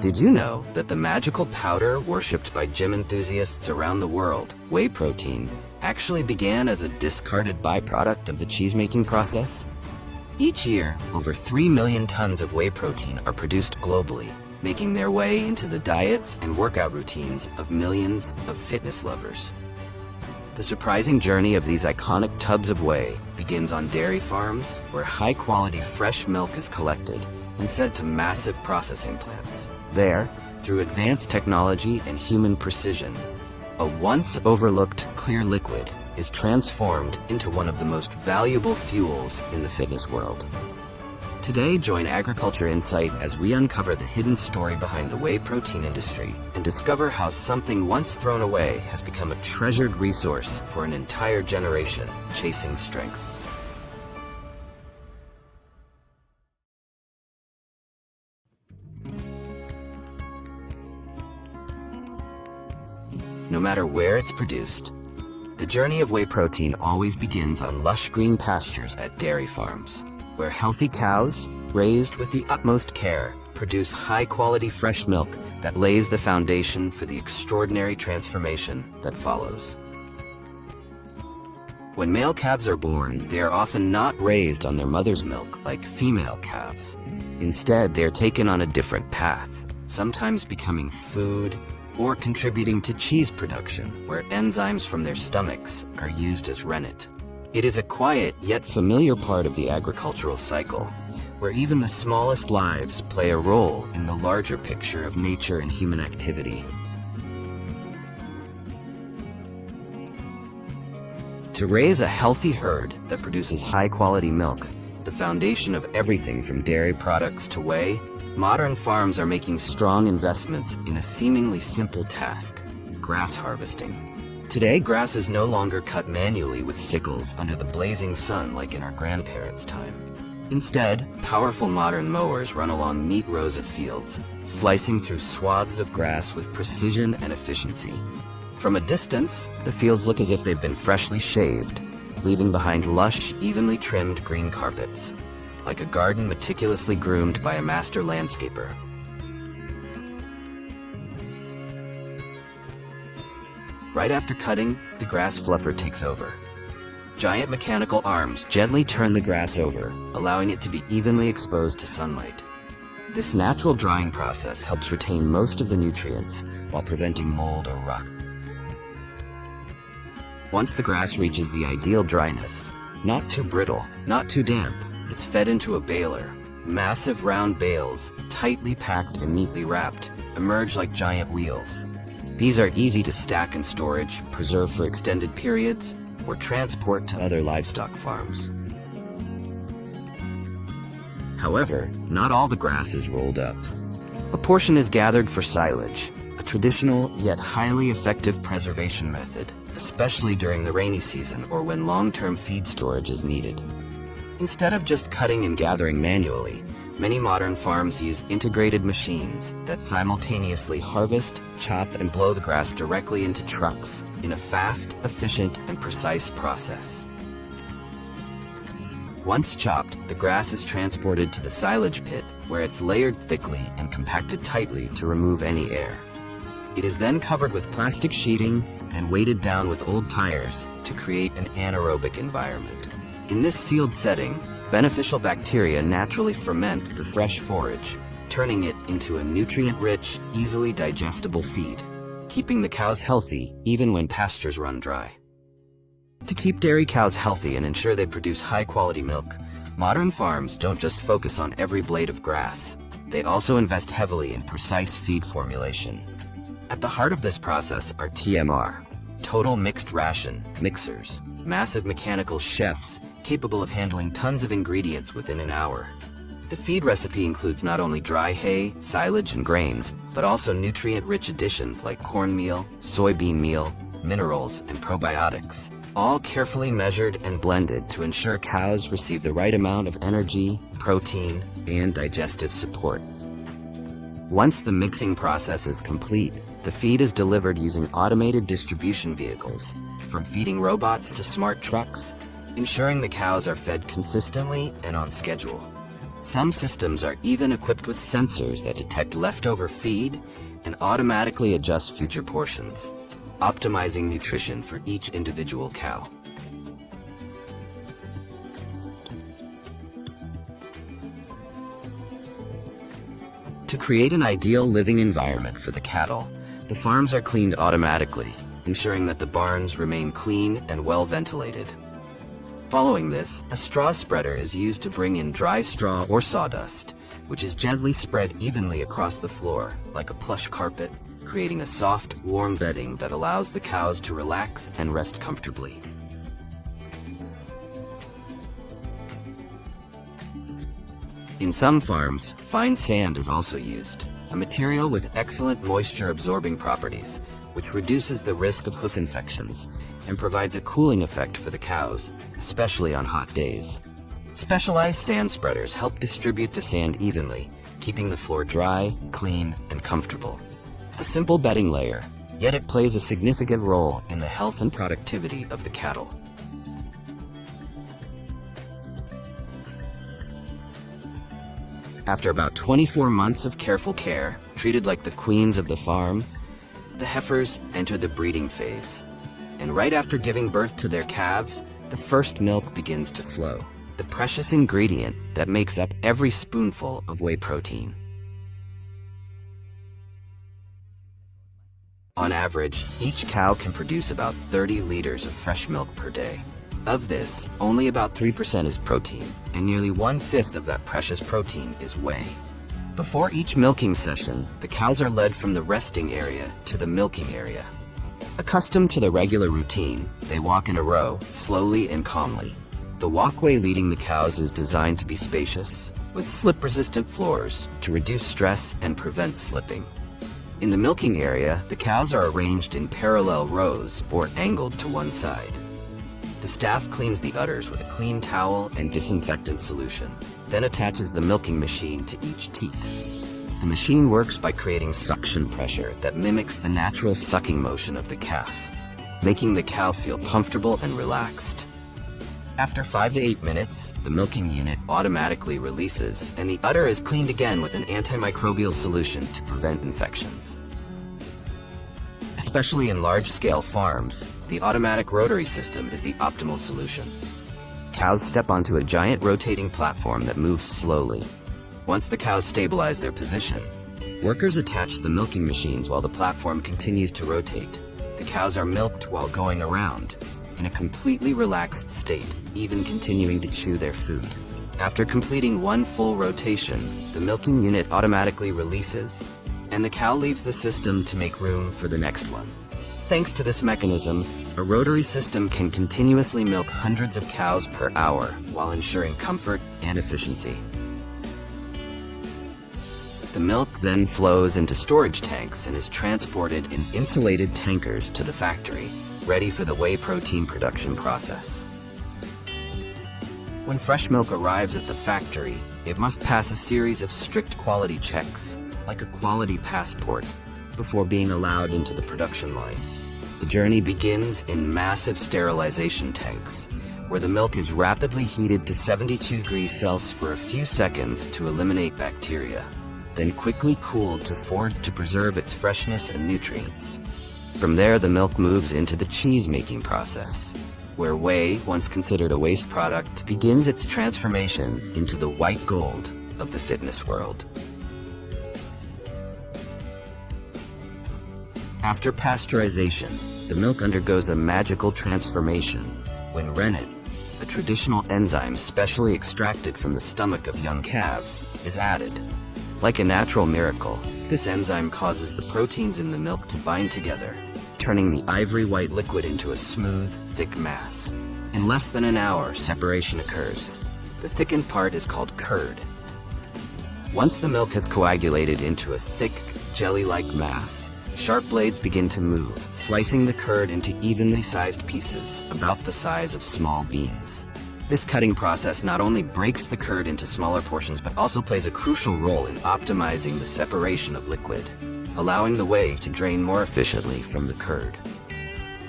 Did you know that the magical powder worshipped by gym enthusiasts around the world, whey protein, actually began as a discarded byproduct of the cheese-making process? Each year, over 3 million tons of whey protein are produced globally, making their way into the diets and workout routines of millions of fitness lovers. The surprising journey of these iconic tubs of whey begins on dairy farms, where high-quality fresh milk is collected and sent to massive processing plants. There, through advanced technology and human precision, a once overlooked clear liquid is transformed into one of the most valuable fuels in the fitness world. Today, join Agriculture Insight as we uncover the hidden story behind the whey protein industry and discover how something once thrown away has become a treasured resource for an entire generation chasing strength. No matter where it's produced, the journey of whey protein always begins on lush green pastures at dairy farms, where healthy cows, raised with the utmost care, produce high-quality fresh milk that lays the foundation for the extraordinary transformation that follows. When male calves are born, they are often not raised on their mother's milk like female calves. Instead, they are taken on a different path, sometimes becoming food or contributing to cheese production, where enzymes from their stomachs are used as rennet. It is a quiet yet familiar part of the agricultural cycle, where even the smallest lives play a role in the larger picture of nature and human activity. To raise a healthy herd that produces high-quality milk, the foundation of everything from dairy products to whey, modern farms are making strong investments in a seemingly simple task: grass harvesting. Today, grass is no longer cut manually with sickles under the blazing sun like in our grandparents' time. Instead, powerful modern mowers run along neat rows of fields, slicing through swaths of grass with precision and efficiency. From a distance, the fields look as if they've been freshly shaved, leaving behind lush, evenly trimmed green carpets, like a garden meticulously groomed by a master landscaper. Right after cutting, the grass fluffer takes over. Giant mechanical arms gently turn the grass over, allowing it to be evenly exposed to sunlight. This natural drying process helps retain most of the nutrients while preventing mold or rot. Once the grass reaches the ideal dryness, not too brittle, not too damp, it's fed into a baler. Massive round bales, tightly packed and neatly wrapped, emerge like giant wheels. These are easy to stack in storage, preserve for extended periods, or transport to other livestock farms. However, not all the grass is rolled up. A portion is gathered for silage, a traditional yet highly effective preservation method, especially during the rainy season or when long-term feed storage is needed. Instead of just cutting and gathering manually, many modern farms use integrated machines that simultaneously harvest, chop, and blow the grass directly into trucks in a fast, efficient, and precise process. Once chopped, the grass is transported to the silage pit, where it's layered thickly and compacted tightly to remove any air. It is then covered with plastic sheeting and weighted down with old tires to create an anaerobic environment. In this sealed setting, beneficial bacteria naturally ferment the fresh forage, turning it into a nutrient-rich, easily digestible feed, keeping the cows healthy even when pastures run dry. To keep dairy cows healthy and ensure they produce high-quality milk, modern farms don't just focus on every blade of grass. They also invest heavily in precise feed formulation. At the heart of this process are TMR, total mixed ration mixers, massive mechanical chefs capable of handling tons of ingredients within an hour. The feed recipe includes not only dry hay, silage, and grains, but also nutrient-rich additions like cornmeal, soybean meal, minerals, and probiotics, all carefully measured and blended to ensure cows receive the right amount of energy, protein, and digestive support. Once the mixing process is complete, the feed is delivered using automated distribution vehicles, from feeding robots to smart trucks, ensuring the cows are fed consistently and on schedule. Some systems are even equipped with sensors that detect leftover feed and automatically adjust future portions, optimizing nutrition for each individual cow. To create an ideal living environment for the cattle, the farms are cleaned automatically, ensuring that the barns remain clean and well ventilated. Following this, a straw spreader is used to bring in dry straw or sawdust, which is gently spread evenly across the floor, like a plush carpet, creating a soft, warm bedding that allows the cows to relax and rest comfortably. In some farms, fine sand is also used, a material with excellent moisture-absorbing properties, which reduces the risk of hoof infections and provides a cooling effect for the cows, especially on hot days. Specialized sand spreaders help distribute the sand evenly, keeping the floor dry, clean, and comfortable. A simple bedding layer, yet it plays a significant role in the health and productivity of the cattle. After about 24 months of careful care, treated like the queens of the farm, the heifers enter the breeding phase. And right after giving birth to their calves, the first milk begins to flow, the precious ingredient that makes up every spoonful of whey protein. On average, each cow can produce about 30 liters of fresh milk per day. Of this, only about 3% is protein, and nearly 1/5 of that precious protein is whey. Before each milking session, the cows are led from the resting area to the milking area. Accustomed to the regular routine, they walk in a row, slowly and calmly. The walkway leading the cows is designed to be spacious, with slip-resistant floors to reduce stress and prevent slipping. In the milking area, the cows are arranged in parallel rows or angled to one side. The staff cleans the udders with a clean towel and disinfectant solution, then attaches the milking machine to each teat. The machine works by creating suction pressure that mimics the natural sucking motion of the calf, making the cow feel comfortable and relaxed. After 5 to 8 minutes, the milking unit automatically releases, and the udder is cleaned again with an antimicrobial solution to prevent infections. Especially in large-scale farms, the automatic rotary system is the optimal solution. Cows step onto a giant rotating platform that moves slowly. Once the cows stabilize their position, workers attach the milking machines while the platform continues to rotate. The cows are milked while going around, in a completely relaxed state, even continuing to chew their food. After completing one full rotation, the milking unit automatically releases, and the cow leaves the system to make room for the next one. Thanks to this mechanism, a rotary system can continuously milk hundreds of cows per hour while ensuring comfort and efficiency. The milk then flows into storage tanks and is transported in insulated tankers to the factory, ready for the whey protein production process. When fresh milk arrives at the factory, it must pass a series of strict quality checks, like a quality passport, before being allowed into the production line. The journey begins in massive sterilization tanks, where the milk is rapidly heated to 72 degrees Celsius for a few seconds to eliminate bacteria, then quickly cooled to forge to preserve its freshness and nutrients. From there, the milk moves into the cheese-making process, where whey, once considered a waste product, begins its transformation into the white gold of the fitness world. After pasteurization, the milk undergoes a magical transformation when rennet, a traditional enzyme specially extracted from the stomach of young calves, is added. Like a natural miracle, this enzyme causes the proteins in the milk to bind together, turning the ivory white liquid into a smooth, thick mass. In less than an hour, separation occurs. The thickened part is called curd. Once the milk has coagulated into a thick, jelly-like mass, sharp blades begin to move, slicing the curd into evenly sized pieces, about the size of small beans. This cutting process not only breaks the curd into smaller portions, but also plays a crucial role in optimizing the separation of liquid, allowing the whey to drain more efficiently from the curd.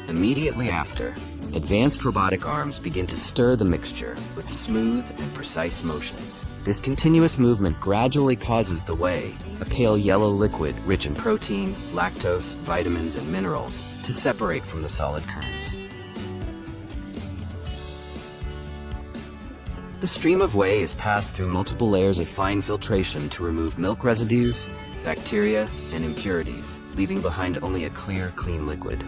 Immediately after, Advanced robotic arms begin to stir the mixture with smooth and precise motions. This continuous movement gradually causes the whey, a pale yellow liquid rich in protein, lactose, vitamins, and minerals, to separate from the solid curds. The stream of whey is passed through multiple layers of fine filtration to remove milk residues, bacteria, and impurities, leaving behind only a clear, clean liquid.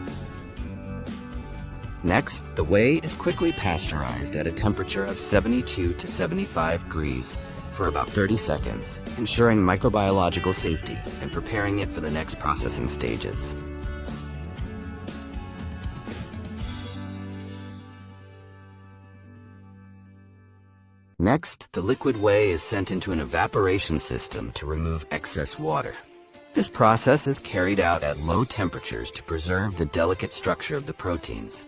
Next, the whey is quickly pasteurized at a temperature of 72 to 75 degrees for about 30 seconds, ensuring microbiological safety and preparing it for the next processing stages. Next, the liquid whey is sent into an evaporation system to remove excess water. This process is carried out at low temperatures to preserve the delicate structure of the proteins.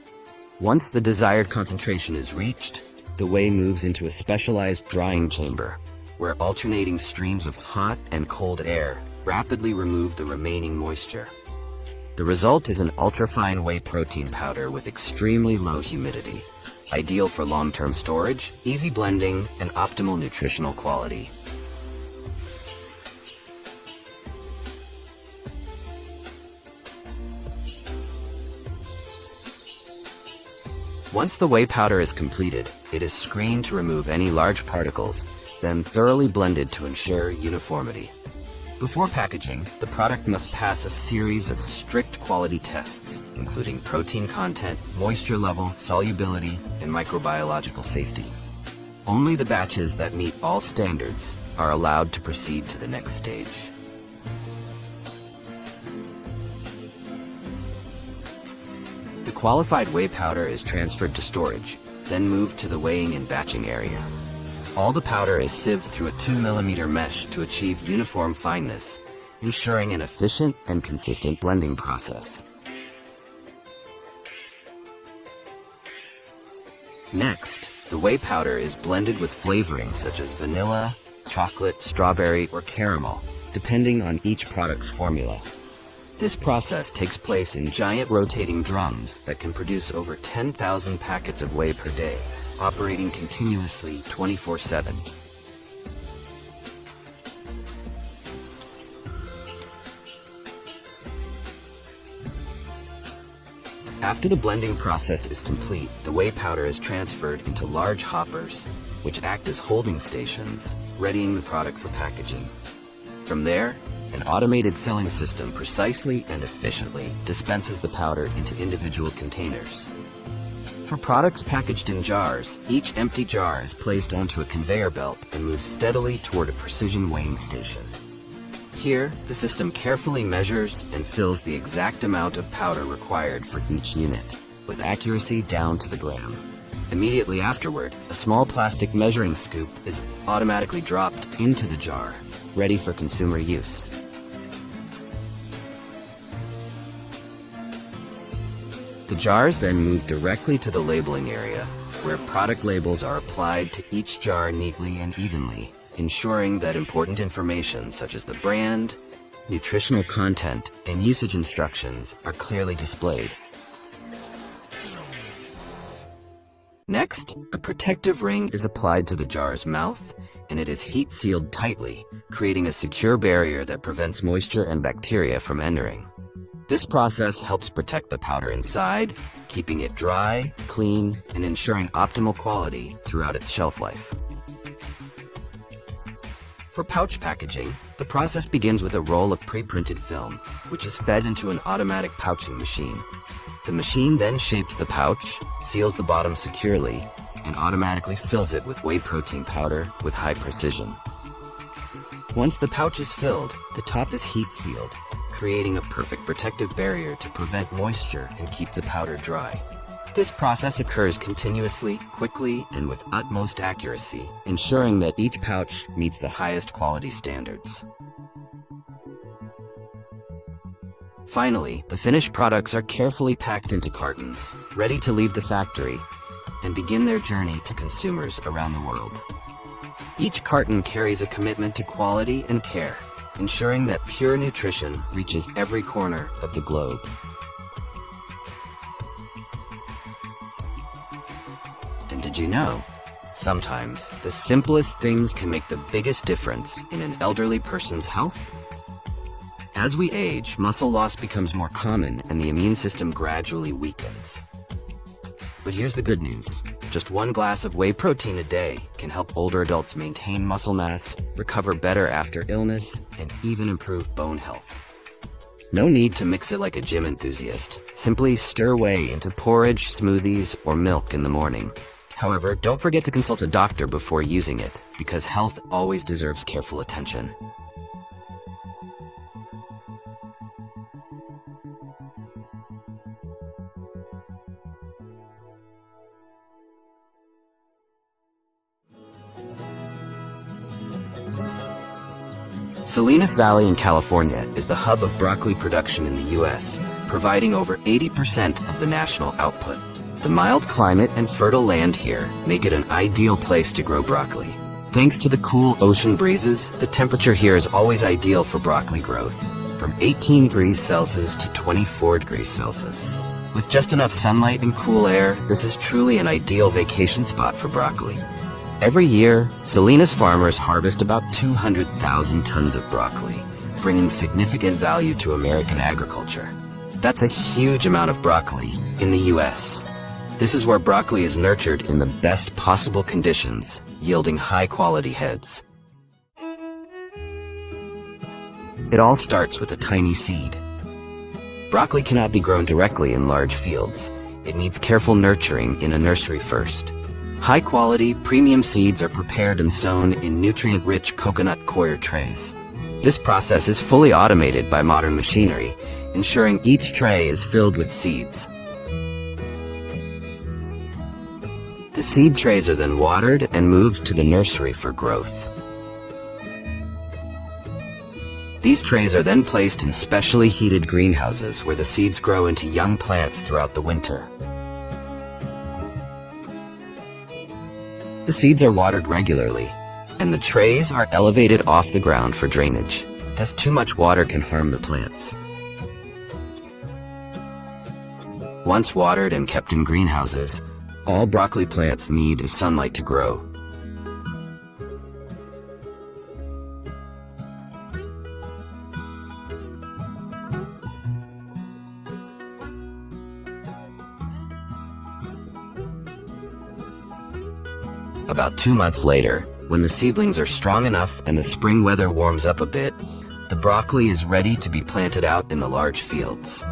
Once the desired concentration is reached, the whey moves into a specialized drying chamber, where alternating streams of hot and cold air rapidly remove the remaining moisture. The result is an ultrafine whey protein powder with extremely low humidity, ideal for long-term storage, easy blending, and optimal nutritional quality. Once the whey powder is completed, it is screened to remove any large particles, then thoroughly blended to ensure uniformity. Before packaging, the product must pass a series of strict quality tests, including protein content, moisture level, solubility, and microbiological safety. Only the batches that meet all standards are allowed to proceed to the next stage. The qualified whey powder is transferred to storage, then moved to the weighing and batching area. All the powder is sieved through a 2mm mesh to achieve uniform fineness, ensuring an efficient and consistent blending process. Next, the whey powder is blended with flavorings such as vanilla, chocolate, strawberry, or caramel, depending on each product's formula. This process takes place in giant rotating drums that can produce over 10,000 packets of whey per day, operating continuously 24/7. After the blending process is complete, the whey powder is transferred into large hoppers, which act as holding stations, readying the product for packaging. From there, an automated filling system precisely and efficiently dispenses the powder into individual containers. For products packaged in jars, each empty jar is placed onto a conveyor belt and moves steadily toward a precision weighing station. Here, the system carefully measures and fills the exact amount of powder required for each unit, with accuracy down to the gram. Immediately afterward, a small plastic measuring scoop is automatically dropped into the jar, ready for consumer use. The jars then move directly to the labeling area, where product labels are applied to each jar neatly and evenly, ensuring that important information such as the brand, nutritional content, and usage instructions are clearly displayed. Next, a protective ring is applied to the jar's mouth, and it is heat sealed tightly, creating a secure barrier that prevents moisture and bacteria from entering. This process helps protect the powder inside, keeping it dry, clean, and ensuring optimal quality throughout its shelf life. For pouch packaging, the process begins with a roll of pre-printed film, which is fed into an automatic pouching machine. The machine then shapes the pouch, seals the bottom securely, and automatically fills it with whey protein powder with high precision. Once the pouch is filled, the top is heat sealed, creating a perfect protective barrier to prevent moisture and keep the powder dry. This process occurs continuously, quickly, and with utmost accuracy, ensuring that each pouch meets the highest quality standards. Finally, the finished products are carefully packed into cartons, ready to leave the factory and begin their journey to consumers around the world. Each carton carries a commitment to quality and care, ensuring that pure nutrition reaches every corner of the globe. you know? Sometimes, the simplest things can make the biggest difference in an elderly person's health. As we age, muscle loss becomes more common and the immune system gradually weakens. But here's the good news. Just one glass of whey protein a day can help older adults maintain muscle mass, recover better after illness, and even improve bone health. No need to mix it like a gym enthusiast. Simply stir whey into porridge, smoothies, or milk in the morning. However, don't forget to consult a doctor before using it, because health always deserves careful attention. Salinas Valley in California is the hub of broccoli production in the U.S., providing over 80% of the national output. The mild climate and fertile land here make it an ideal place to grow broccoli. Thanks to the cool ocean breezes, the temperature here is always ideal for broccoli growth, from 18 degrees Celsius to 24 degrees Celsius. With just enough sunlight and cool air, this is truly an ideal vacation spot for broccoli. Every year, Salinas farmers harvest about 200,000 tons of broccoli, bringing significant value to American agriculture. That's a huge amount of broccoli in the U.S. This is where broccoli is nurtured in the best possible conditions, yielding high-quality heads. It all starts with a tiny seed. Broccoli cannot be grown directly in large fields. It needs careful nurturing in a nursery first. High-quality, premium seeds are prepared and sown in nutrient-rich coconut coir trays. This process is fully automated by modern machinery, ensuring each tray is filled with seeds. The seed trays are then watered and moved to the nursery for growth. These trays are then placed in specially heated greenhouses where the seeds grow into young plants throughout the winter. The seeds are watered regularly, and the trays are elevated off the ground for drainage, as too much water can harm the plants. Once watered and kept in greenhouses, all broccoli plants need is sunlight to grow. About 2 months later, when the seedlings are strong enough and the spring weather warms up a bit, the broccoli is ready to be planted out in the large fields.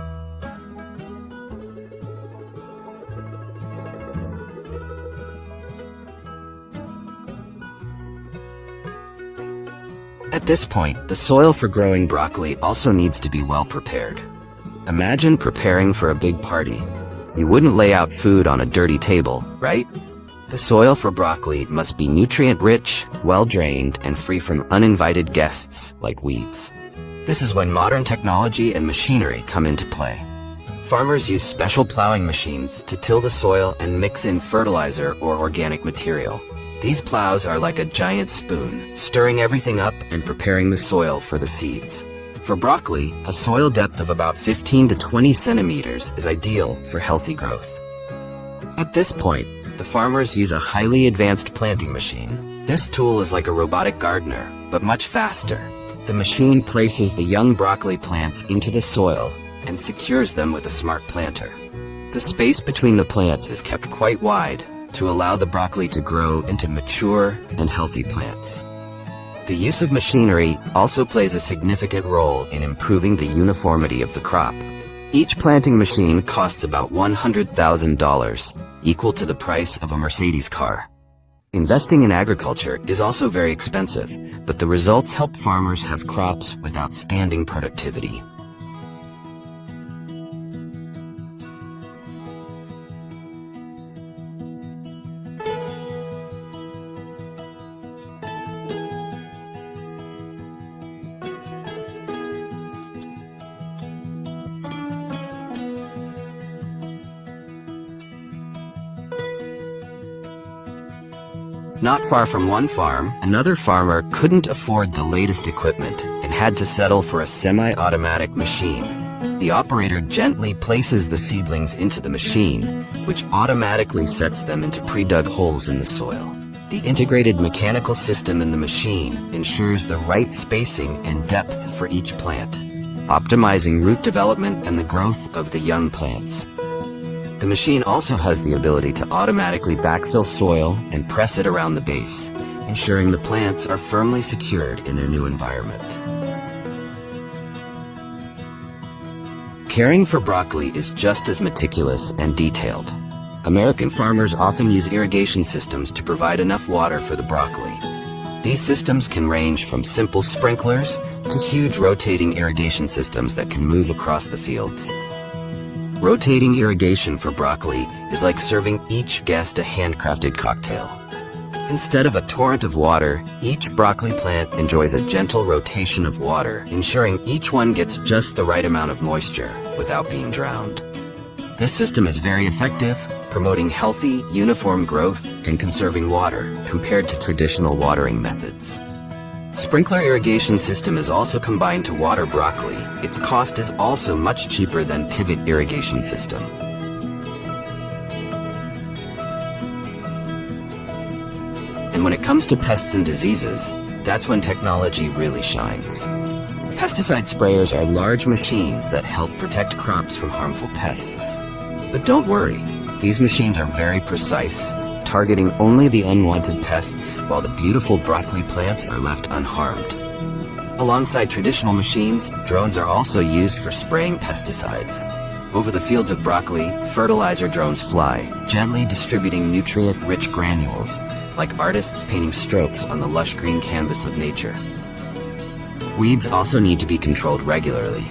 At this point, the soil for growing broccoli also needs to be well prepared. Imagine preparing for a big party. You wouldn't lay out food on a dirty table, right? The soil for broccoli must be nutrient-rich, well-drained, and free from uninvited guests like weeds. This is when modern technology and machinery come into play. Farmers use special plowing machines to till the soil and mix in fertilizer or organic material. These plows are like a giant spoon, stirring everything up and preparing the soil for the seeds. For broccoli, a soil depth of about 15 to 20 centimeters is ideal for healthy growth. At this point, the farmers use a highly advanced planting machine. This tool is like a robotic gardener, but much faster. The machine places the young broccoli plants into the soil and secures them with a smart planter. The space between the plants is kept quite wide to allow the broccoli to grow into mature and healthy plants. The use of machinery also plays a significant role in improving the uniformity of the crop. Each planting machine costs about $100,000, equal to the price of a Mercedes car. Investing in agriculture is also very expensive, but the results help farmers have crops with outstanding productivity. Not far from one farm, another farmer couldn't afford the latest equipment and had to settle for a semi-automatic machine. The operator gently places the seedlings into the machine, which automatically sets them into pre-dug holes in the soil. The integrated mechanical system in the machine ensures the right spacing and depth for each plant, optimizing root development and the growth of the young plants. The machine also has the ability to automatically backfill soil and press it around the base, ensuring the plants are firmly secured in their new environment. Caring for broccoli is just as meticulous and detailed. American farmers often use irrigation systems to provide enough water for the broccoli. These systems can range from simple sprinklers to huge rotating irrigation systems that can move across the fields. Rotating irrigation for broccoli is like serving each guest a handcrafted cocktail. Instead of a torrent of water, each broccoli plant enjoys a gentle rotation of water, ensuring each one gets just the right amount of moisture without being drowned. This system is very effective, promoting healthy, uniform growth and conserving water compared to traditional watering methods. Sprinkler irrigation system is also combined to water broccoli. Its cost is also much cheaper than pivot irrigation system. And when it comes to pests and diseases, that's when technology really shines. Pesticide sprayers are large machines that help protect crops from harmful pests. But don't worry, these machines are very precise, targeting only the unwanted pests while the beautiful broccoli plants are left unharmed. Alongside traditional machines, drones are also used for spraying pesticides. Over the fields of broccoli, fertilizer drones fly, gently distributing nutrient-rich granules, like artists painting strokes on the lush green canvas of nature. Weeds also need to be controlled regularly.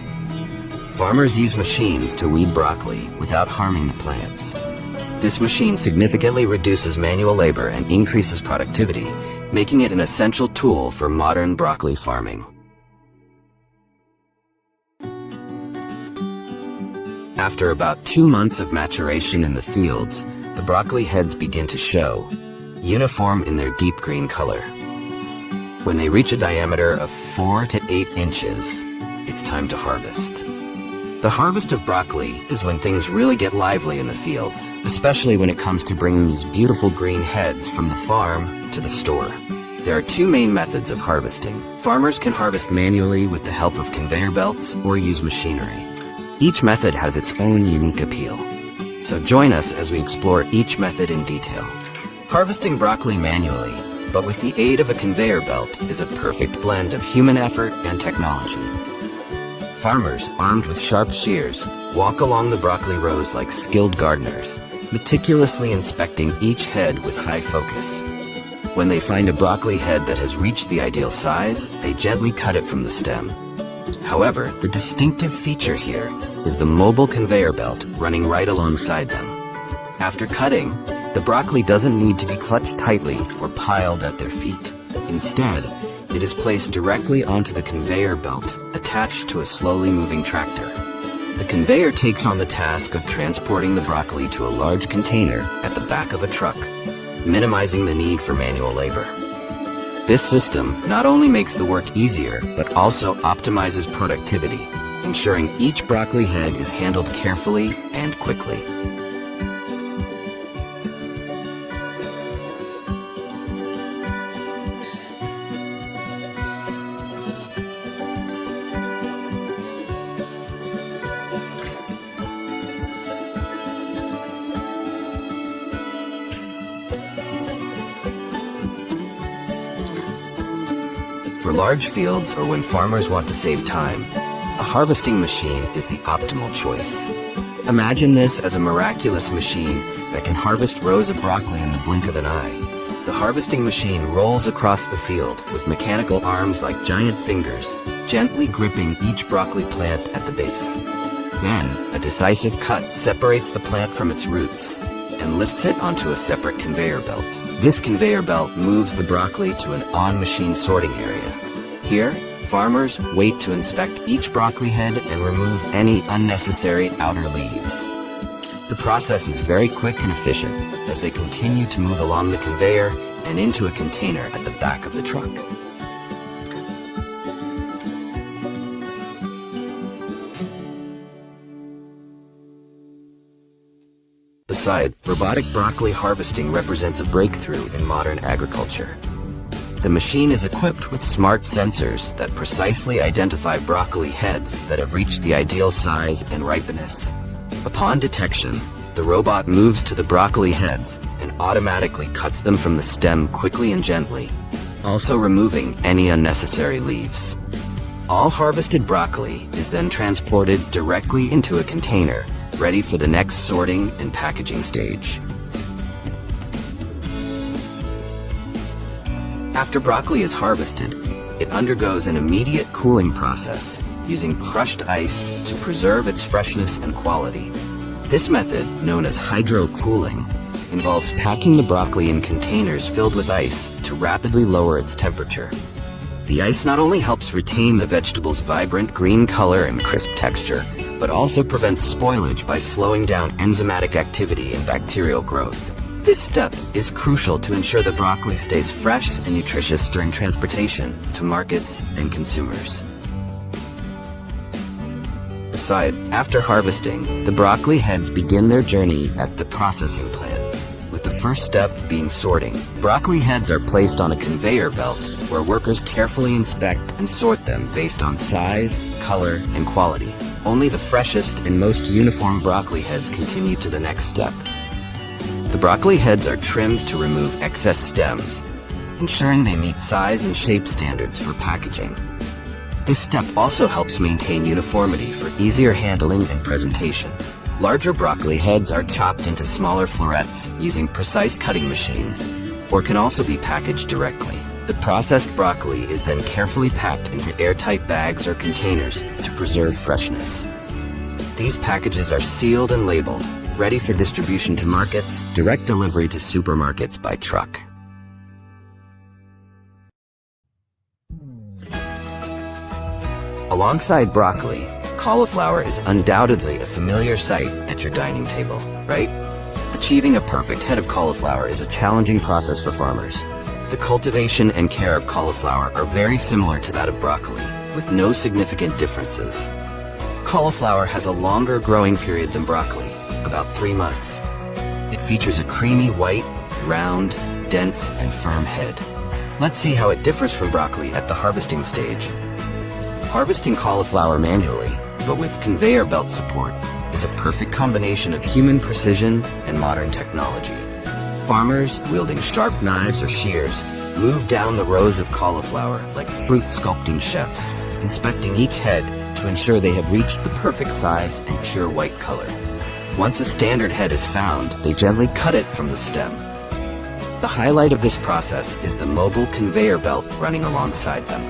Farmers use machines to weed broccoli without harming the plants. This machine significantly reduces manual labor and increases productivity, making it an essential tool for modern broccoli farming. After about 2 months of maturation in the fields, the broccoli heads begin to show, uniform in their deep green color. When they reach a diameter of 4 to 8 inches, it's time to harvest. The harvest of broccoli is when things really get lively in the fields, especially when it comes to bringing these beautiful green heads from the farm to the store. There are 2 main methods of harvesting. Farmers can harvest manually with the help of conveyor belts or use machinery. Each method has its own unique appeal. So join us as we explore each method in detail. Harvesting broccoli manually, but with the aid of a conveyor belt, is a perfect blend of human effort and technology. Farmers, armed with sharp shears, walk along the broccoli rows like skilled gardeners, meticulously inspecting each head with high focus. When they find a broccoli head that has reached the ideal size, they gently cut it from the stem. However, the distinctive feature here is the mobile conveyor belt running right alongside them. After cutting, the broccoli doesn't need to be clutched tightly or piled at their feet. Instead, it is placed directly onto the conveyor belt, attached to a slowly moving tractor. The conveyor takes on the task of transporting the broccoli to a large container at the back of a truck, minimizing the need for manual labor. This system not only makes the work easier, but also optimizes productivity, ensuring each broccoli head is handled carefully and quickly. For large fields or when farmers want to save time, a harvesting machine is the optimal choice. Imagine this as a miraculous machine that can harvest rows of broccoli in the blink of an eye. The harvesting machine rolls across the field with mechanical arms like giant fingers, gently gripping each broccoli plant at the base. Then, a decisive cut separates the plant from its roots and lifts it onto a separate conveyor belt. This conveyor belt moves the broccoli to an on-machine sorting area. Here, farmers wait to inspect each broccoli head and remove any unnecessary outer leaves. The process is very quick and efficient as they continue to move along the conveyor and into a container at the back of the truck. Aside, robotic broccoli harvesting represents a breakthrough in modern agriculture. The machine is equipped with smart sensors that precisely identify broccoli heads that have reached the ideal size and ripeness. Upon detection, the robot moves to the broccoli heads and automatically cuts them from the stem quickly and gently, also removing any unnecessary leaves. All harvested broccoli is then transported directly into a container, ready for the next sorting and packaging stage. After broccoli is harvested, it undergoes an immediate cooling process using crushed ice to preserve its freshness and quality. This method, known as hydro-cooling, involves packing the broccoli in containers filled with ice to rapidly lower its temperature. The ice not only helps retain the vegetable's vibrant green color and crisp texture, but also prevents spoilage by slowing down enzymatic activity and bacterial growth. This step is crucial to ensure the broccoli stays fresh and nutritious during transportation to markets and consumers. Aside, after harvesting, the broccoli heads begin their journey at the processing plant, with the first step being sorting. Broccoli heads are placed on a conveyor belt where workers carefully inspect and sort them based on size, color, and quality. Only the freshest and most uniform broccoli heads continue to the next step. The broccoli heads are trimmed to remove excess stems, ensuring they meet size and shape standards for packaging. This step also helps maintain uniformity for easier handling and presentation. Larger broccoli heads are chopped into smaller florets using precise cutting machines, or can also be packaged directly. The processed broccoli is then carefully packed into airtight bags or containers to preserve freshness. These packages are sealed and labeled, ready for distribution to markets, direct delivery to supermarkets by truck. Alongside broccoli, cauliflower is undoubtedly a familiar sight at your dining table, right? Achieving a perfect head of cauliflower is a challenging process for farmers. The cultivation and care of cauliflower are very similar to that of broccoli, with no significant differences. Cauliflower has a longer growing period than broccoli, about 3 months. It features a creamy white, round, dense, and firm head. Let's see how it differs from broccoli at the harvesting stage. Harvesting cauliflower manually, but with conveyor belt support, is a perfect combination of human precision and modern technology. Farmers, wielding sharp knives or shears, move down the rows of cauliflower like fruit sculpting chefs, inspecting each head to ensure they have reached the perfect size and pure white color. Once a standard head is found, they gently cut it from the stem. The highlight of this process is the mobile conveyor belt running alongside them.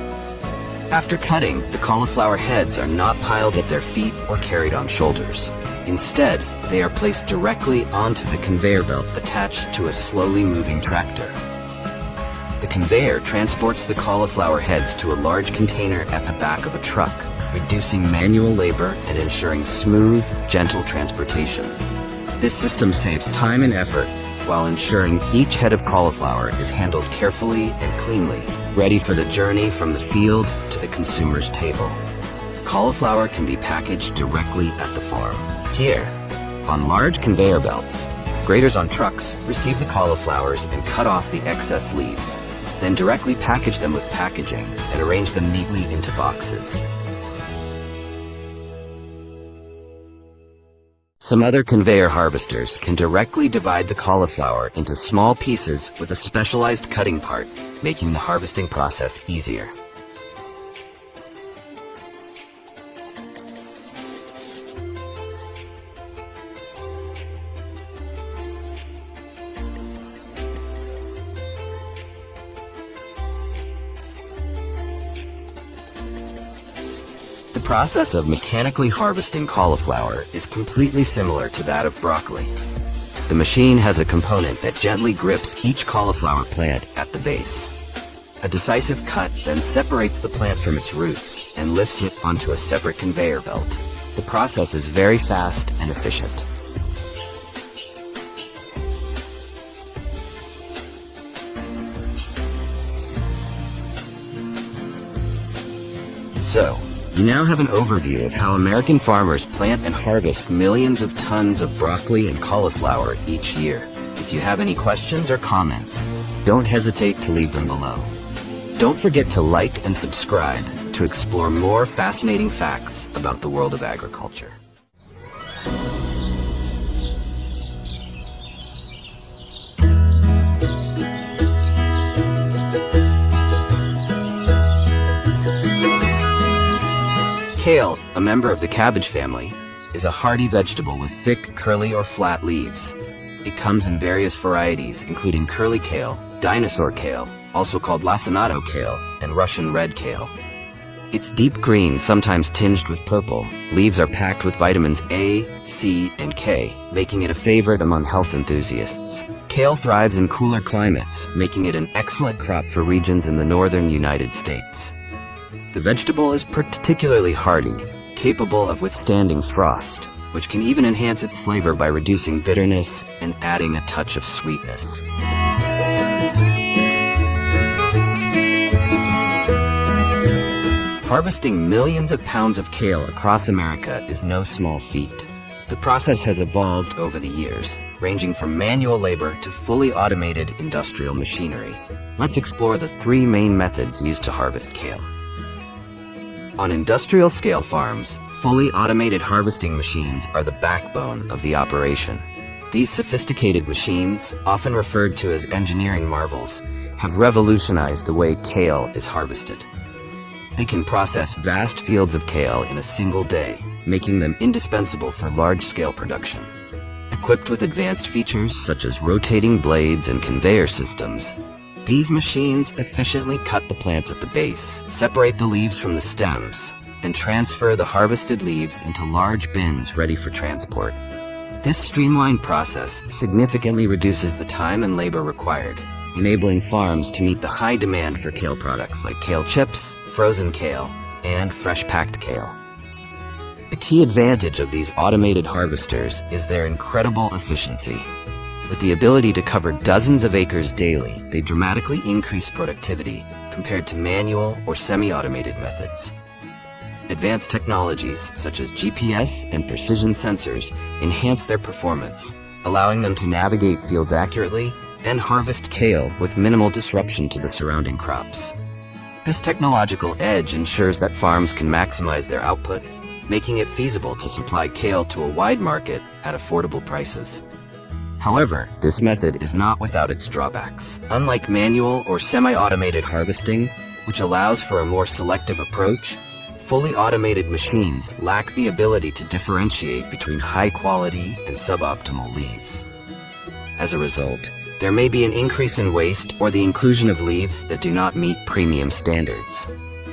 After cutting, the cauliflower heads are not piled at their feet or carried on shoulders. Instead, they are placed directly onto the conveyor belt attached to a slowly moving tractor. The conveyor transports the cauliflower heads to a large container at the back of a truck, reducing manual labor and ensuring smooth, gentle transportation. This system saves time and effort while ensuring each head of cauliflower is handled carefully and cleanly, ready for the journey from the field to the consumer's table. Cauliflower can be packaged directly at the farm. Here, on large conveyor belts, graders on trucks receive the cauliflowers and cut off the excess leaves, then directly package them with packaging and arrange them neatly into boxes. Some other conveyor harvesters can directly divide the cauliflower into small pieces with a specialized cutting part, making the harvesting process easier. The process of mechanically harvesting cauliflower is completely similar to that of broccoli. The machine has a component that gently grips each cauliflower plant at the base. A decisive cut then separates the plant from its roots and lifts it onto a separate conveyor belt. The process is very fast and efficient. So, You now have an overview of how American farmers plant and harvest millions of tons of broccoli and cauliflower each year. If you have any questions or comments, don't hesitate to leave them below. Don't forget to like and subscribe to explore more fascinating facts about the world of agriculture. Kale, a member of the cabbage family, is a hardy vegetable with thick, curly, or flat leaves. It comes in various varieties, including curly kale, dinosaur kale, also called lacinato kale, and Russian red kale. It's deep green, sometimes tinged with purple. Leaves are packed with vitamins A, C, and K, making it a favorite among health enthusiasts. Kale thrives in cooler climates, making it an excellent crop for regions in the northern United States. The vegetable is particularly hardy, capable of withstanding frost, which can even enhance its flavor by reducing bitterness and adding a touch of sweetness. Harvesting millions of pounds of kale across America is no small feat. The process has evolved over the years, ranging from manual labor to fully automated industrial machinery. Let's explore the three main methods used to harvest kale. On industrial-scale farms, fully automated harvesting machines are the backbone of the operation. These sophisticated machines, often referred to as engineering marvels, have revolutionized the way kale is harvested. They can process vast fields of kale in a single day, making them indispensable for large-scale production. Equipped with advanced features such as rotating blades and conveyor systems, these machines efficiently cut the plants at the base, separate the leaves from the stems, and transfer the harvested leaves into large bins ready for transport. This streamlined process significantly reduces the time and labor required, enabling farms to meet the high demand for kale products like kale chips, frozen kale, and fresh-packed kale. The key advantage of these automated harvesters is their incredible efficiency. With the ability to cover dozens of acres daily, they dramatically increase productivity compared to manual or semi-automated methods. Advanced technologies such as GPS and precision sensors enhance their performance, allowing them to navigate fields accurately and harvest kale with minimal disruption to the surrounding crops. This technological edge ensures that farms can maximize their output, making it feasible to supply kale to a wide market at affordable prices. However, this method is not without its drawbacks. Unlike manual or semi-automated harvesting, which allows for a more selective approach, fully automated machines lack the ability to differentiate between high-quality and suboptimal leaves. As a result, there may be an increase in waste or the inclusion of leaves that do not meet premium standards.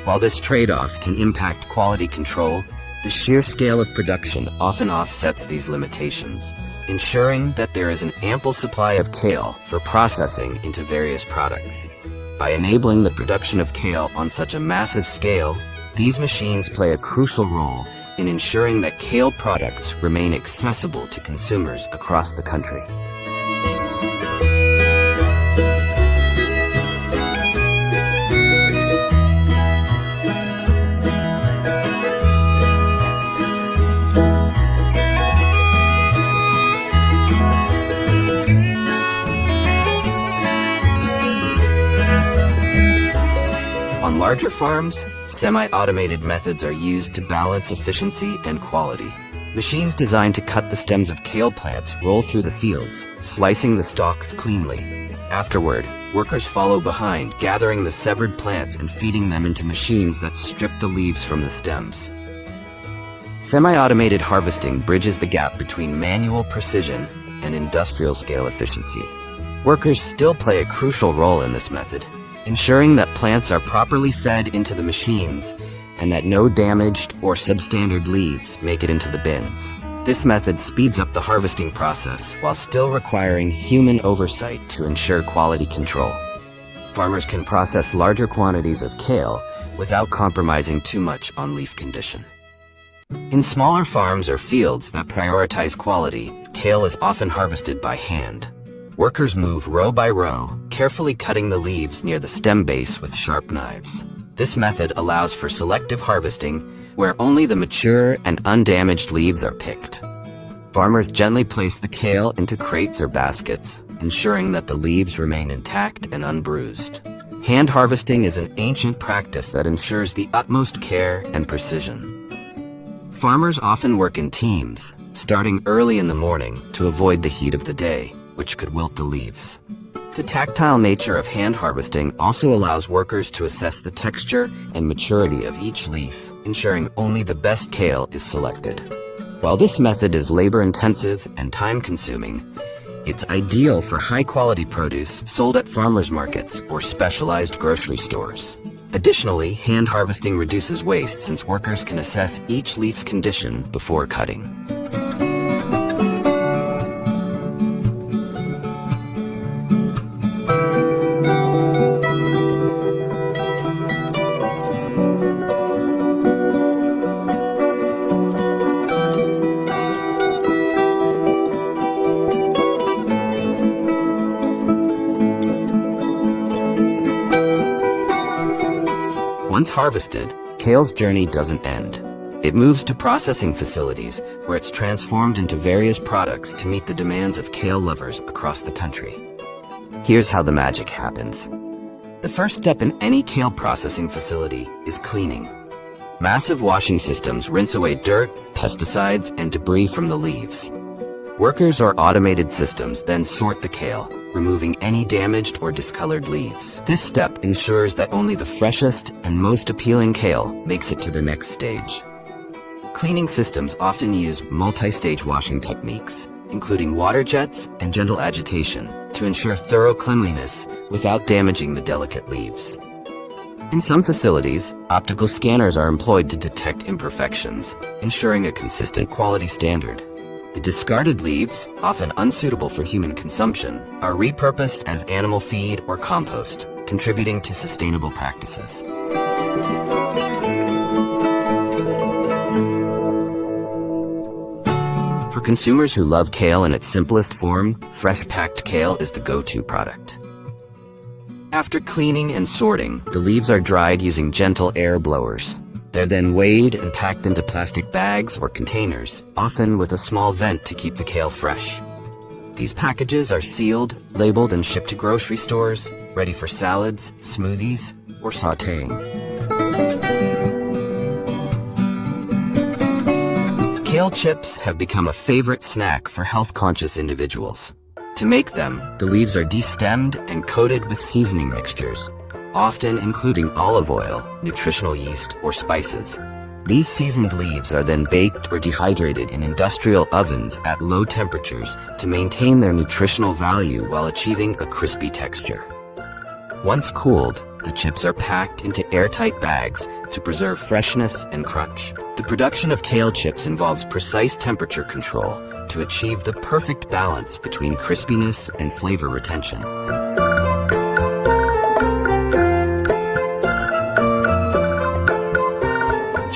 While this trade-off can impact quality control, the sheer scale of production often offsets these limitations, ensuring that there is an ample supply of kale for processing into various products. By enabling the production of kale on such a massive scale, these machines play a crucial role in ensuring that kale products remain accessible to consumers across the country. On larger farms, semi-automated methods are used to balance efficiency and quality. Machines designed to cut the stems of kale plants roll through the fields, slicing the stalks cleanly. Afterward, workers follow behind, gathering the severed plants and feeding them into machines that strip the leaves from the stems. Semi-automated harvesting bridges the gap between manual precision and industrial-scale efficiency. Workers still play a crucial role in this method, ensuring that plants are properly fed into the machines and that no damaged or substandard leaves make it into the bins. This method speeds up the harvesting process while still requiring human oversight to ensure quality control. Farmers can process larger quantities of kale without compromising too much on leaf condition. In smaller farms or fields that prioritize quality, kale is often harvested by hand. Workers move row by row, carefully cutting the leaves near the stem base with sharp knives. This method allows for selective harvesting where only the mature and undamaged leaves are picked. Farmers gently place the kale into crates or baskets, ensuring that the leaves remain intact and unbruised. Hand harvesting is an ancient practice that ensures the utmost care and precision. Farmers often work in teams, starting early in the morning to avoid the heat of the day, which could wilt the leaves. The tactile nature of hand harvesting also allows workers to assess the texture and maturity of each leaf, ensuring only the best kale is selected. While this method is labor-intensive and time-consuming, it's ideal for high-quality produce sold at farmers markets or specialized grocery stores. Additionally, hand harvesting reduces waste since workers can assess each leaf's condition before cutting. Once harvested, kale's journey doesn't end. It moves to processing facilities where it's transformed into various products to meet the demands of kale lovers across the country. Here's how the magic happens. The first step in any kale processing facility is cleaning. Massive washing systems rinse away dirt, pesticides, and debris from the leaves. Workers or automated systems then sort the kale, removing any damaged or discolored leaves. This step ensures that only the freshest and most appealing kale makes it to the next stage. Cleaning systems often use multi-stage washing techniques, including water jets and gentle agitation, to ensure thorough cleanliness without damaging the delicate leaves. In some facilities, optical scanners are employed to detect imperfections, ensuring a consistent quality standard. The discarded leaves, often unsuitable for human consumption, are repurposed as animal feed or compost, contributing to sustainable practices. For consumers who love kale in its simplest form, fresh packed kale is the go-to product. After cleaning and sorting, the leaves are dried using gentle air blowers. They're then weighed and packed into plastic bags or containers, often with a small vent to keep the kale fresh. These packages are sealed, labeled, and shipped to grocery stores, ready for salads, smoothies, or sautéing. Kale chips have become a favorite snack for health-conscious individuals. To make them, the leaves are destemmed and coated with seasoning mixtures, often including olive oil, nutritional yeast, or spices. These seasoned leaves are then baked or dehydrated in industrial ovens at low temperatures to maintain their nutritional value while achieving a crispy texture. Once cooled, the chips are packed into airtight bags to preserve freshness and crunch. The production of kale chips involves precise temperature control to achieve the perfect balance between crispiness and flavor retention.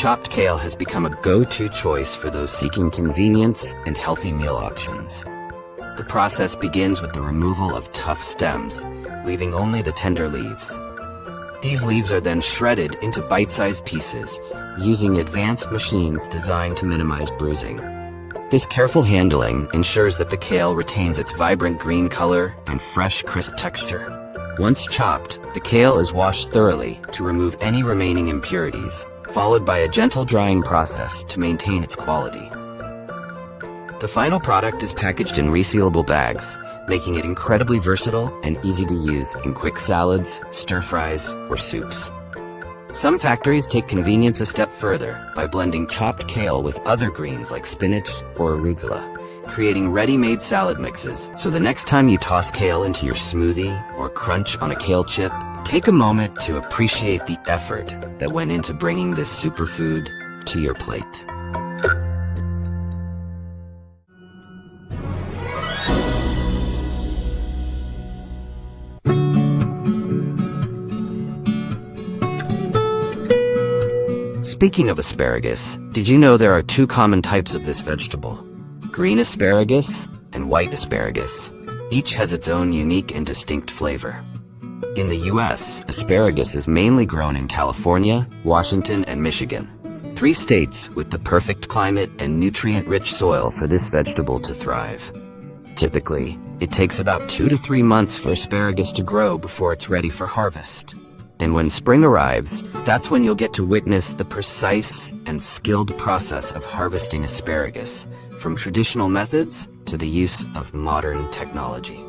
Chopped kale has become a go-to choice for those seeking convenience and healthy meal options. The process begins with the removal of tough stems, leaving only the tender leaves. These leaves are then shredded into bite-sized pieces, using advanced machines designed to minimize bruising. This careful handling ensures that the kale retains its vibrant green color and fresh, crisp texture. Once chopped, the kale is washed thoroughly to remove any remaining impurities, followed by a gentle drying process to maintain its quality. The final product is packaged in resealable bags, making it incredibly versatile and easy to use in quick salads, stir-fries, or soups. Some factories take convenience a step further by blending chopped kale with other greens like spinach or arugula, creating ready-made salad mixes. So the next time you toss kale into your smoothie or crunch on a kale chip, take a moment to appreciate the effort that went into bringing this superfood to your plate. Speaking of asparagus, did you know there are two common types of this vegetable? Green asparagus and white asparagus. Each has its own unique and distinct flavor. In the US, asparagus is mainly grown in California, Washington, and Michigan. 3 states with the perfect climate and nutrient-rich soil for this vegetable to thrive. Typically, it takes about 2 to 3 months for asparagus to grow before it's ready for harvest. And when spring arrives, that's when you'll get to witness the precise and skilled process of harvesting asparagus, from traditional methods to the use of modern technology.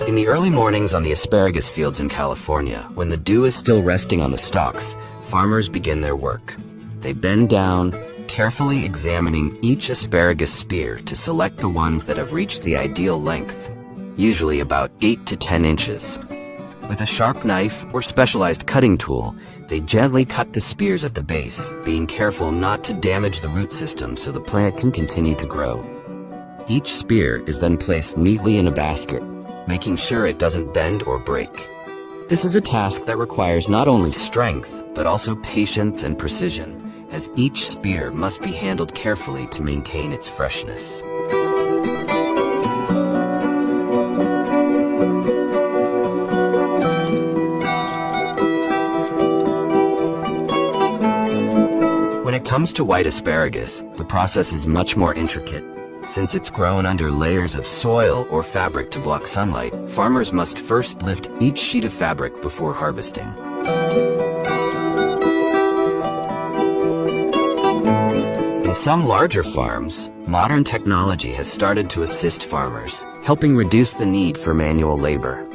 In the early mornings on the asparagus fields in California, when the dew is still resting on the stalks, farmers begin their work. They bend down, carefully examining each asparagus spear to select the ones that have reached the ideal length, usually about 8 to 10 inches. With a sharp knife or specialized cutting tool, they gently cut the spears at the base, being careful not to damage the root system so the plant can continue to grow. Each spear is then placed neatly in a basket, making sure it doesn't bend or break. This is a task that requires not only strength, but also patience and precision, as each spear must be handled carefully to maintain its freshness. When it comes to white asparagus, the process is much more intricate. Since it's grown under layers of soil or fabric to block sunlight, farmers must first lift each sheet of fabric before harvesting. In some larger farms, modern technology has started to assist farmers, helping reduce the need for manual labor.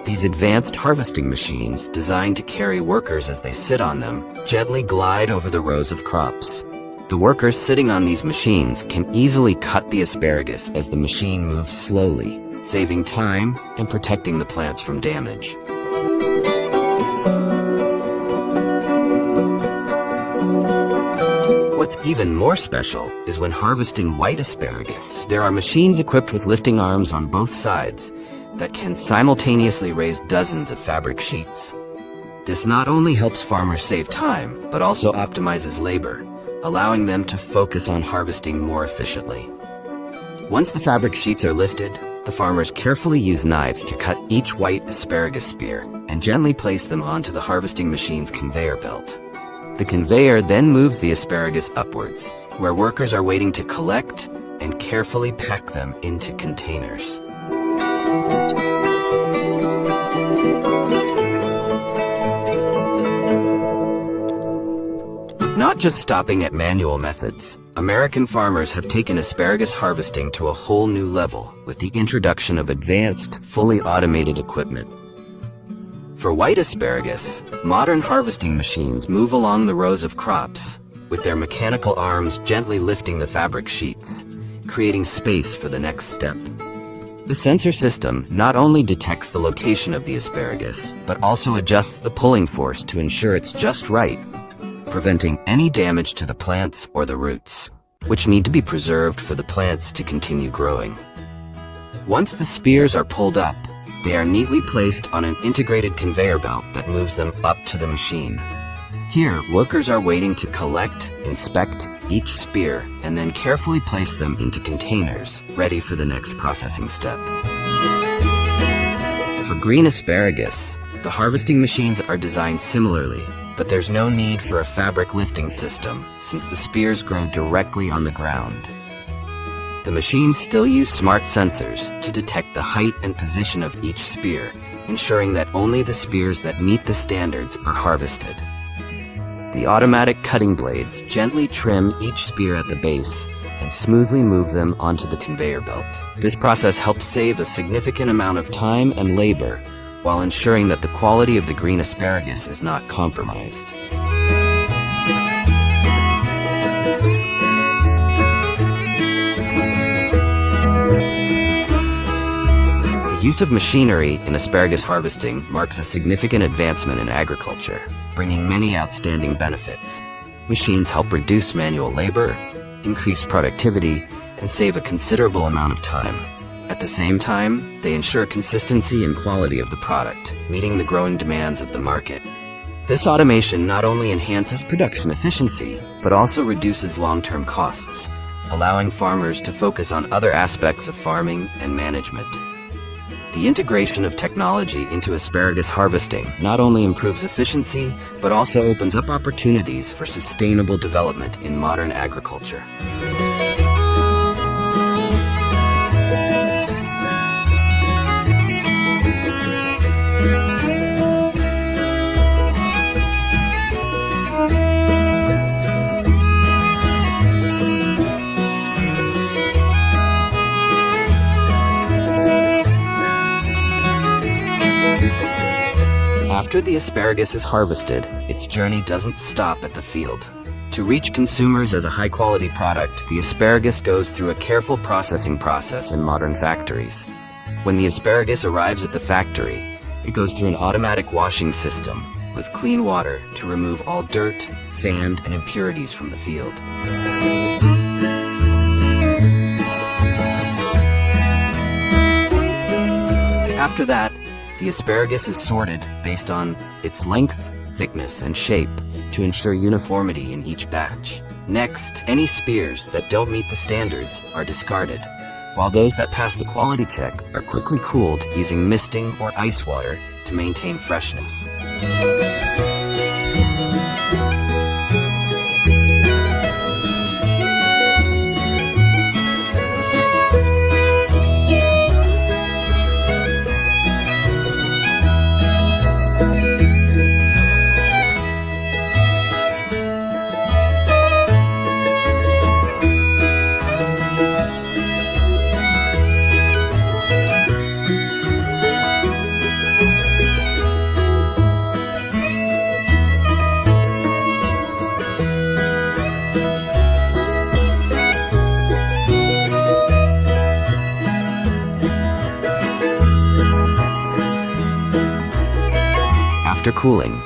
These advanced harvesting machines, designed to carry workers as they sit on them, gently glide over the rows of crops. The workers sitting on these machines can easily cut the asparagus as the machine moves slowly, saving time and protecting the plants from damage. What's even more special is when harvesting white asparagus, there are machines equipped with lifting arms on both sides that can simultaneously raise dozens of fabric sheets. This not only helps farmers save time, but also optimizes labor, allowing them to focus on harvesting more efficiently. Once the fabric sheets are lifted, the farmers carefully use knives to cut each white asparagus spear and gently place them onto the harvesting machine's conveyor belt. The conveyor then moves the asparagus upwards, where workers are waiting to collect and carefully pack them into containers. Not just stopping at manual methods, American farmers have taken asparagus harvesting to a whole new level with the introduction of advanced, fully automated equipment. For white asparagus, modern harvesting machines move along the rows of crops, with their mechanical arms gently lifting the fabric sheets, creating space for the next step. The sensor system not only detects the location of the asparagus, but also adjusts the pulling force to ensure it's just right, preventing any damage to the plants or the roots, which need to be preserved for the plants to continue growing. Once the spears are pulled up, they are neatly placed on an integrated conveyor belt that moves them up to the machine. Here, workers are waiting to collect, inspect each spear, and then carefully place them into containers, ready for the next processing step. For green asparagus, the harvesting machines are designed similarly, but there's no need for a fabric lifting system since the spears grow directly on the ground. The machines still use smart sensors to detect the height and position of each spear, ensuring that only the spears that meet the standards are harvested. The automatic cutting blades gently trim each spear at the base and smoothly move them onto the conveyor belt. This process helps save a significant amount of time and labor while ensuring that the quality of the green asparagus is not compromised. The use of machinery in asparagus harvesting marks a significant advancement in agriculture, bringing many outstanding benefits. Machines help reduce manual labor, increase productivity, and save a considerable amount of time. At the same time, they ensure consistency and quality of the product, meeting the growing demands of the market. This automation not only enhances production efficiency, but also reduces long-term costs, allowing farmers to focus on other aspects of farming and management. The integration of technology into asparagus harvesting not only improves efficiency, but also opens up opportunities for sustainable development in modern agriculture. After the asparagus is harvested, its journey doesn't stop at the field. To reach consumers as a high-quality product, the asparagus goes through a careful processing process in modern factories. When the asparagus arrives at the factory, it goes through an automatic washing system with clean water to remove all dirt, sand, and impurities from the field. After that, the asparagus is sorted based on its length, thickness, and shape to ensure uniformity in each batch. Next, any spears that don't meet the standards are discarded, while those that pass the quality check are quickly cooled using misting or ice water to maintain freshness. After cooling,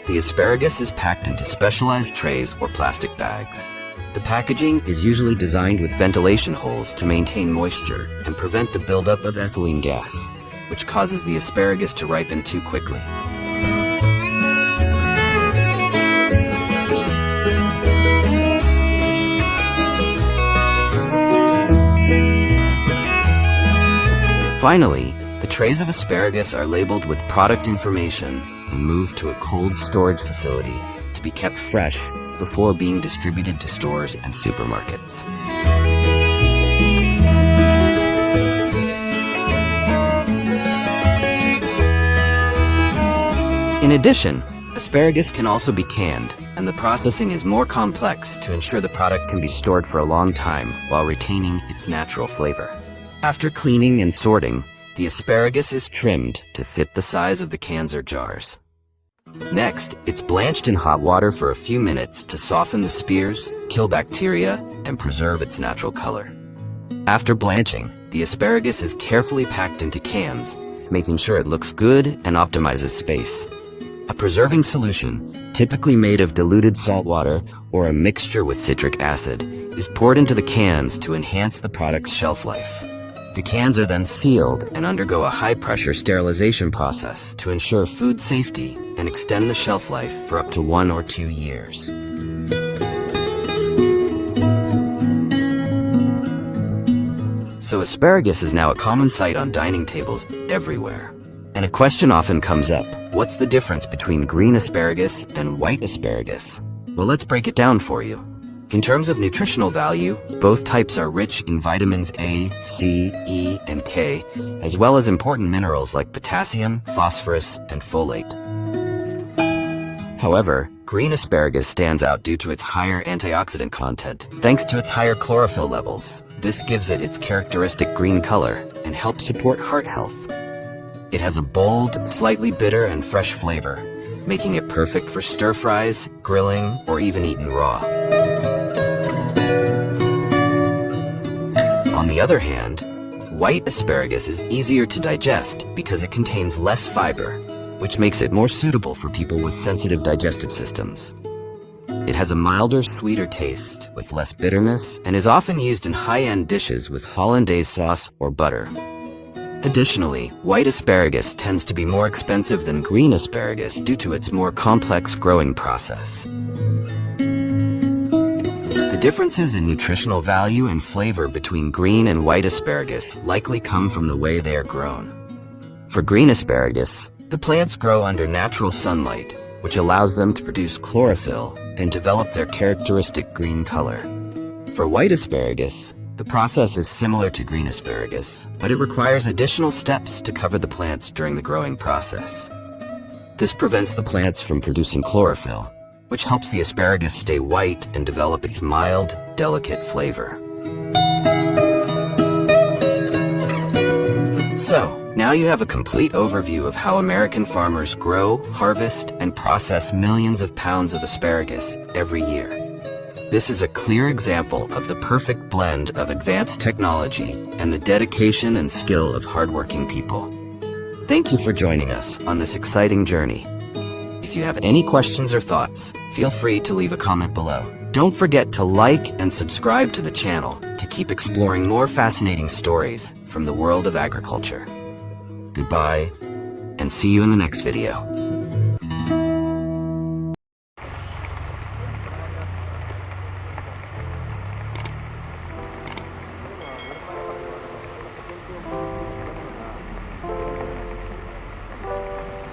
the asparagus is packed into specialized trays or plastic bags. The packaging is usually designed with ventilation holes to maintain moisture and prevent the buildup of ethylene gas, which causes the asparagus to ripen too quickly. Finally, the trays of asparagus are labeled with product information and moved to a cold storage facility to be kept fresh before being distributed to stores and supermarkets. In addition, asparagus can also be canned, and the processing is more complex to ensure the product can be stored for a long time while retaining its natural flavor. After cleaning and sorting, the asparagus is trimmed to fit the size of the cans or jars. Next, it's blanched in hot water for a few minutes to soften the spears, kill bacteria, and preserve its natural color. After blanching, the asparagus is carefully packed into cans, making sure it looks good and optimizes space. A preserving solution, typically made of diluted salt water or a mixture with citric acid, is poured into the cans to enhance the product's shelf life. The cans are then sealed and undergo a high-pressure sterilization process to ensure food safety and extend the shelf life for up to 1 or 2 years. So asparagus is now a common sight on dining tables everywhere. And a question often comes up: what's the difference between green asparagus and white asparagus? Well, let's break it down for you. In terms of nutritional value, both types are rich in vitamins A, C, E, and K, as well as important minerals like potassium, phosphorus, and folate. However, green asparagus stands out due to its higher antioxidant content, thanks to its higher chlorophyll levels. This gives it its characteristic green color and helps support heart health. It has a bold, slightly bitter and fresh flavor, making it perfect for stir-fries, grilling, or even eaten raw. On the other hand, white asparagus is easier to digest because it contains less fiber, which makes it more suitable for people with sensitive digestive systems. It has a milder, sweeter taste with less bitterness and is often used in high-end dishes with hollandaise sauce or butter. Additionally, white asparagus tends to be more expensive than green asparagus due to its more complex growing process. The differences in nutritional value and flavor between green and white asparagus likely come from the way they are grown. For green asparagus, the plants grow under natural sunlight, which allows them to produce chlorophyll and develop their characteristic green color. For white asparagus, the process is similar to green asparagus, but it requires additional steps to cover the plants during the growing process. This prevents the plants from producing chlorophyll, which helps the asparagus stay white and develop its mild, delicate flavor. So, now you have a complete overview of how American farmers grow, harvest, and process millions of pounds of asparagus every year. This is a clear example of the perfect blend of advanced technology and the dedication and skill of hardworking people. Thank you for joining us on this exciting journey. If you have any questions or thoughts, feel free to leave a comment below. Don't forget to like and subscribe to the channel to keep exploring more fascinating stories from the world of agriculture. Goodbye, and see you in the next video.